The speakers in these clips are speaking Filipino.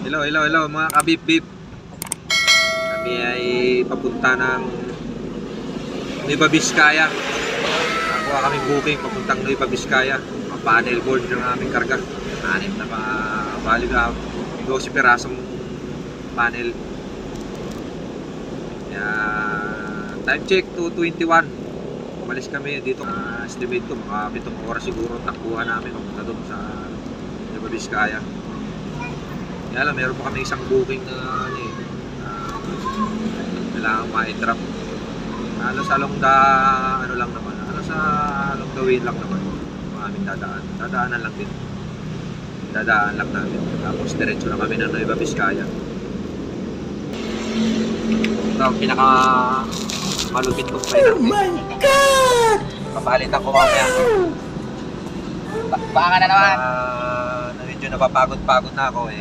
Hello mga kabip-bip. Kami ay papunta ng Nueva Vizcaya. Nakuha kami booking papuntang Nueva Vizcaya. Panel board ng aming karga. 6 na bali na 12 pirasong panel. Time check 2:21. Umalis kami dito. Estimate ko mga 7 oras siguro takbuhan namin papunta doon sa Nueva Vizcaya. Kaya lang, meron pa kami isang booking na kailangan ma-drop. Halos along the ano lang naman, halos along the way lang naman ang aming dadaanan lang din, dadaan lang namin, tapos diretso na kami ng Nueva Vizcaya. Ito ang pinaka malupit kong play natin. Oh my God! Papalitan ko mamaya. Baka na naman. Medyo napapagod-pagod na ako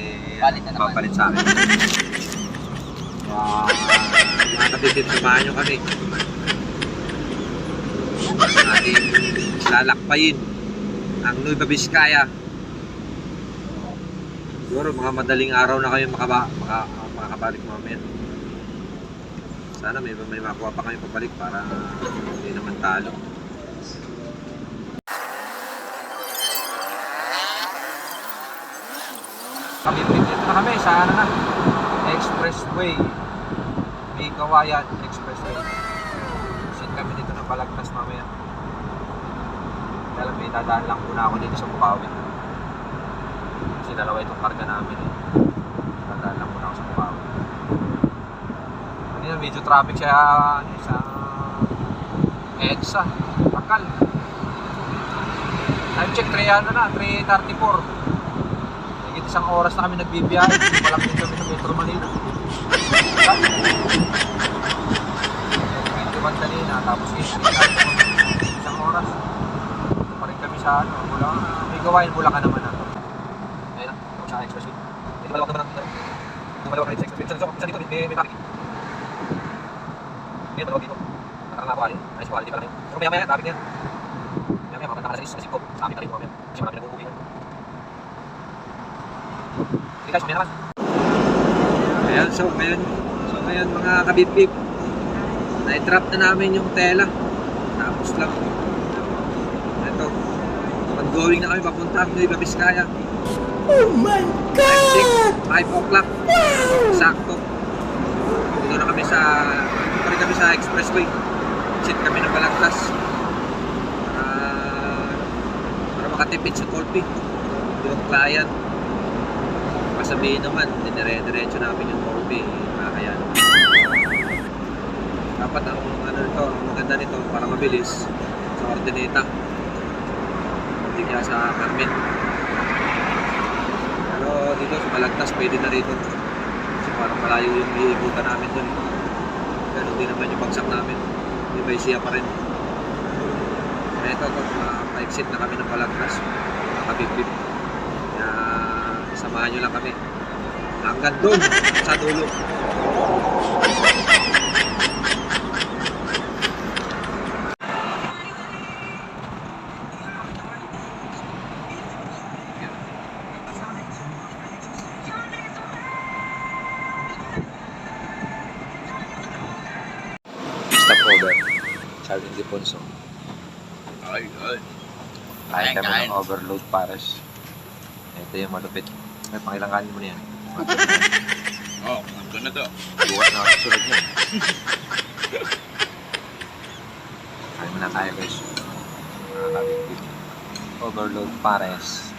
papalit sa akin. Mga kabibib, samahan nyo kami. Ating lalakpayin ang Nueva Vizcaya. Siguro mga madaling araw na kayo makakabalik mamaya. Sana may makuha pa kami pabalik para hindi naman talo. Dito na kami sa Expressway, may Kawayan Expressway. Sit kami dito ng Balagtas mamaya. Kaya lang may dadaan lang muna ako dito sa Bukawi, kasi dalawa itong karga namin dadaan lang muna ako sa Bukawi. Kanina medyo traffic sa EDSA Bakal. Time check 3:34. Isang oras na kami nagbibiyahe, malapit kami sa Metro Manila. 21 kanina, tapos isang oras. Ito pa rin kami sa may gawain Bulacan naman na. Ayun na, sa Expressway. Hindi malawak naman ang malawak na sa Expressway. Sa dito, may traffic. Hindi malawak dito. Nakakawali, nice quality pala yun. Pero maya traffic yan. Maya mga nakasalis, kasi ko, sa amin na rin mo. Kasi marami nag-uuwi. Ayan, so ngayon mga kabip-bip, na-drop na namin yung tela. Tapos lang ito, mag-going na kami papunta ng Nueva Vizcaya. Oh my God! 5 o'clock sakto. Dito na kami sa Expressway. Sit kami ng Balagtas para makatipid sa coffee yung client. Sabihin naman, dire-diretso namin yung coffee, kaya dapat ang maganda nito para mabilis sa Ordineta, hindi kaya sa Carmen. Pero dito sa Balagtas pwede na rito kasi parang malayo yung iikutan namin dun, pero hindi naman yung bagsak namin, may siya pa rin. Kaya ito, pa-exit na kami ng Balagtas, nakabib-bib. Samahan nyo lang kami hanggang doon sa dulo. Stopover Charlie Diponso. Ay kami ng overload pares. Ito yung malupit. May pangilang kanin mo na yan. Oo, ito na to. Bukas na susunod yan. Kain mo na tayo guys. Overload pares.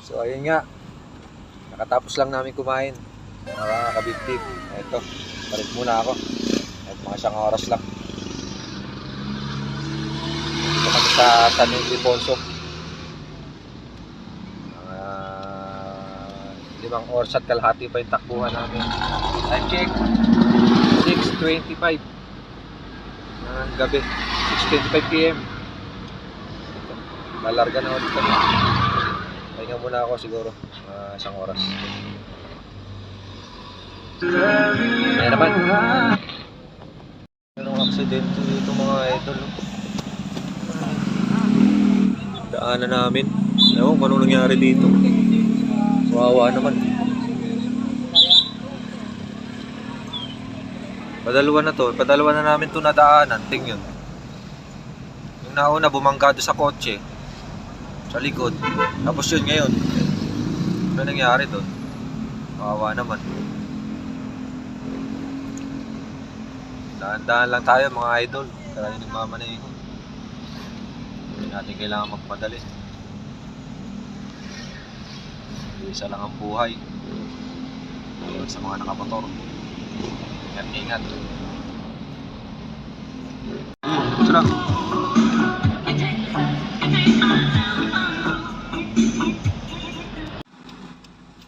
So ayun nga. Nakatapos lang namin kumain. Mga kabib-bib. Ito, balik muna ako. At mga 1 oras lang. Sa San Ildefonso. 5 oras at kalahati pa yung takbuhan namin. Time check 6:25 ng gabi, 6:25 PM. Lalarga na ako dito. Pahinga muna ako siguro 1 oras. Ayan naman, merong aksidente dito mga idol. Daanan namin. Ewan kung anong nangyari dito. Kawawa naman. Padalawa na namin ito nadaanan. Tingnan. Yung nauna, bumangga doon sa kotse. Sa likod. Tapos yun ngayon. Ano nangyari doon? Kawawa naman. Daan-daan lang tayo mga idol. Kaya yung nagmamaneho. Hindi natin kailangan magpadali. Isa lang ang buhay. Sa mga nakamotor. Ingat-ingat. Sarap.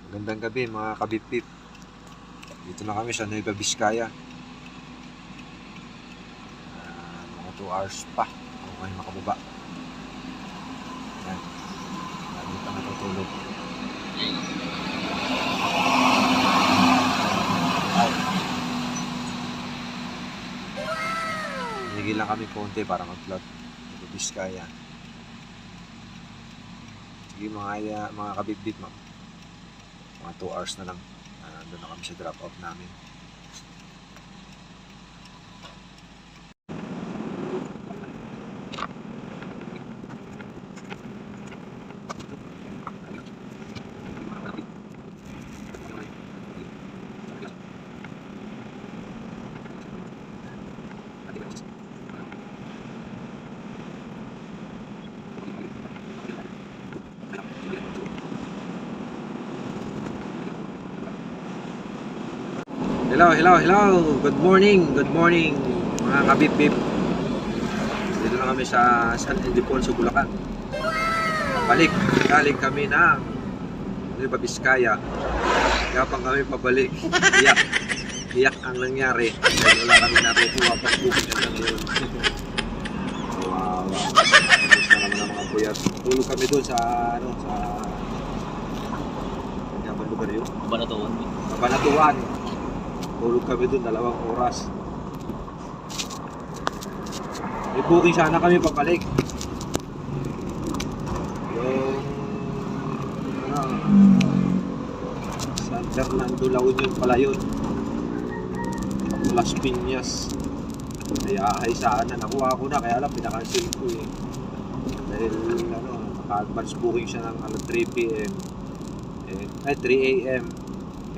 Magandang gabi mga kabip-pip. Dito na kami sa Nueva Vizcaya. Mga 2 hours pa kung kayo makababa. Yan. Lagi pa natutulog. Higil lang kami konti para mag-vlog. Nueva Vizcaya. Sige mga kabip-pip, mga 2 hours na lang. Doon na kami sa drop off namin. Hello. Good morning mga kabip-bip. Dito na kami sa San Ildefonso, Bulacan. Galing kami ng Nueva Vizcaya. Kaya pang kami pabalik. Iyak ang nangyari. Dahil wala kami nakukuha pang booking hanggang ngayon. Wow. Kamusta naman ang mga puyat. Tulog kami doon sa ang lugar yun? Kabanatuan. Tulog kami doon 2 oras. May booking sana kami pabalik. Yung San Fernando La Union pala yun. Las Piñas. Kaya ay sana nakuha ko na, kaya lang pinakancel ko eh. Dahil naka-advance booking siya ng 3 PM. 3 AM.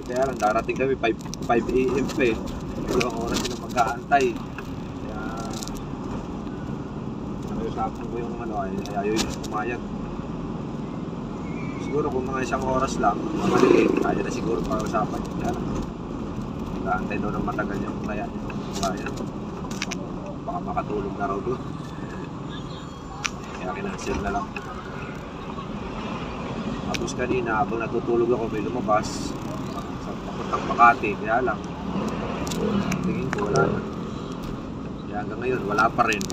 Kaya lang darating kami 5 AM pa eh. 2 oras na mag-aantay. Kaya nakiusapan ko yung ayaw yung pumayag. Siguro kung mga 1 oras lang, mamaliit, kaya na siguro pa-usapan yun. Kaya lang mag-aantay daw ng matagal yung kaya baka makatulog na raw doon. Kaya kinansel na lang. Tapos kanina habang natutulog ako, may lumabas sa papuntang Makati, kaya lang tingin ko wala na. Kaya hanggang ngayon wala pa rin.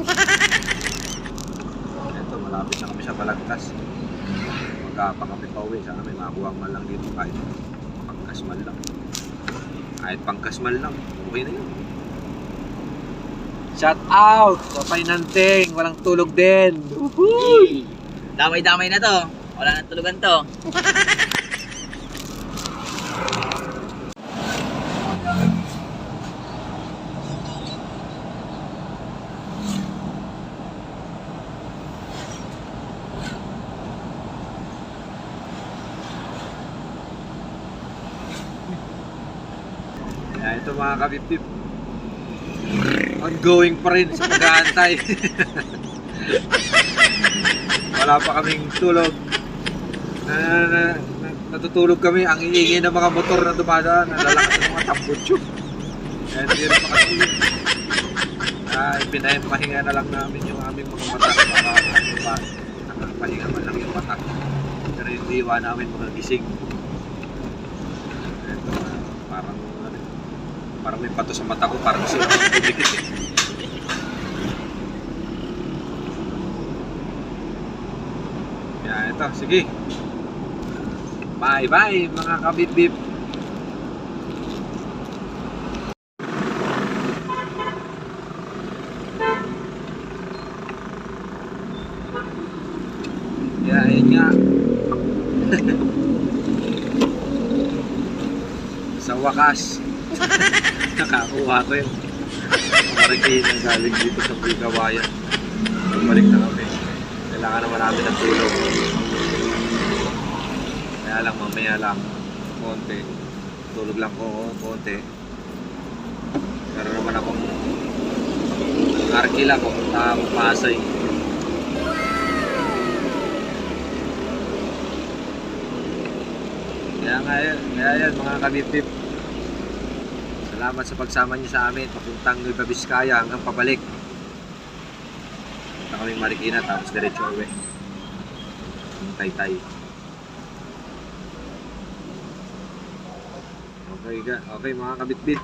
Ito, malapit na kami sa Balagtas. Magkapang kami pa uwi, sana may makuha man lang dito kahit pangkasmal lang. Kahit pangkasmal lang, okay na yun. Shout out sa Painanteng, walang tulog din. Woohoo! Damay-damay na to. Wala nang tulugan to. Kaya ito mga kabip-tip, ongoing pa rin sa pag-aantay. Wala pa kaming tulog. Natutulog kami, ang iingay ng mga motor na dumadaan, nalalakas ng mga tambutso. Kaya hindi rin makatulog. Pinahipahinga na lang namin yung aming mga mata para nakapahinga man lang yung mata. Pero hindi iwan namin mga gising. Ito, parang may pato sa mata ko, parang gusto naman tumikit eh. Yan, ito, sige. Bye-bye mga kabip-bip. Kaya ayun nga. Sa wakas, nakakuha ko yung Marikina galing dito sa Bigawayan. Bumalik na kami. Kailangan naman namin ng tulog. Kaya lang mamaya lang, konti. Tulog lang ko konti. Pero naman akong Arkila ko, punta akong Pasay. Kaya yan mga kabipip. Salamat sa pagsama niyo sa amin. Papuntang Nueva Vizcaya hanggang pabalik. Punta kami Marikina tapos diretso uwi. Taytay. Okay mga kabitbit.